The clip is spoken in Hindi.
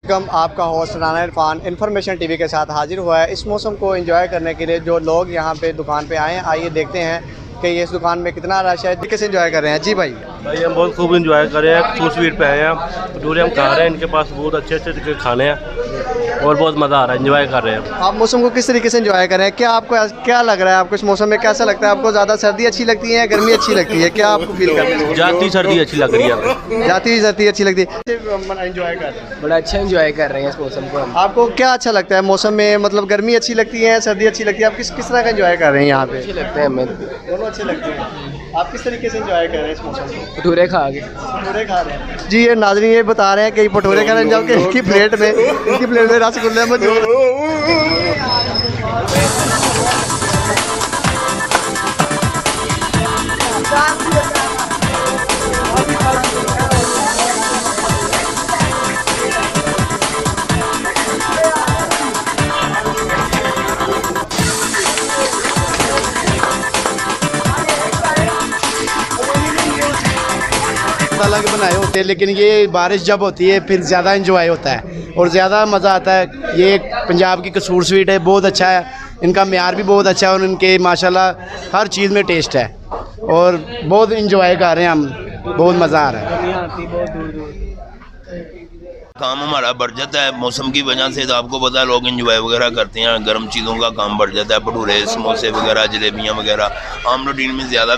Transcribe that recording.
कम आपका host Rana Irfan information TV के साथ हाजिर हुआ है। इस मौसम को एंजॉय करने के लिए जो लोग यहाँ पे दुकान पे आए हैं, आइए देखते हैं कि ये इस दुकान में कितना रश है, कैसे एंजॉय कर रहे हैं। जी भाई हम बहुत खूब इंजॉय कर रहे हैं। 2 स्वीट पे आए हैं, भटूरे हम खा रहे हैं। इनके पास बहुत अच्छे खाने हैं और बहुत मज़ा आ रहा है, इंजॉय कर रहे हैं। आप मौसम को किस तरीके से एंजॉय कर रहे हैं? क्या आपको क्या लग रहा है? आपको इस मौसम में कैसा लगता है? आपको ज़्यादा सर्दी अच्छी लगती है या गर्मी अच्छी लगती है? क्या आपको फील करते हैं? जाती सर्दी अच्छी लग रही है। जाती हुई सर्दी अच्छी लगती है। एंजॉय कर रहे हैं, बड़ा अच्छा एंजॉय कर रहे हैं इस मौसम को हम। आपको क्या अच्छा लगता है मौसम में? मतलब गर्मी अच्छी लगती है, सर्दी अच्छी लगती है? आप किस तरह का एंजॉय कर रहे हैं यहाँ पे? अच्छे लगते हैं हमें दोनों अच्छे लगते हैं। आप किस तरीके से एंजॉय कर रहे हैं इस मौसम को? भटूरे खा के। भटूरे खा रहे हैं जी। ये नाज़रीन ये बता रहे हैं कि भटूरे खा रहे हैं, जबकि इनकी प्लेट में रसगुल्ले मौजूद। अलग बनाए होते हैं, लेकिन ये बारिश जब होती है फिर ज़्यादा इंजॉय होता है और ज़्यादा मज़ा आता है। ये पंजाब की कसूर स्वीट है, बहुत अच्छा है, इनका म्यार भी बहुत अच्छा है और इनके माशाल्लाह हर चीज़ में टेस्ट है और बहुत इंजॉय कर रहे हैं हम, बहुत मज़ा आ रहा है। काम हमारा बढ़ जाता है मौसम की वजह से। तो आपको पता है लोग एंजॉय वगैरह करते हैं, गर्म चीज़ों का काम बढ़ जाता है। भटूरे, समोसे वगैरह, जलेबियाँ वगैरह आम रूटीन में ज़्यादा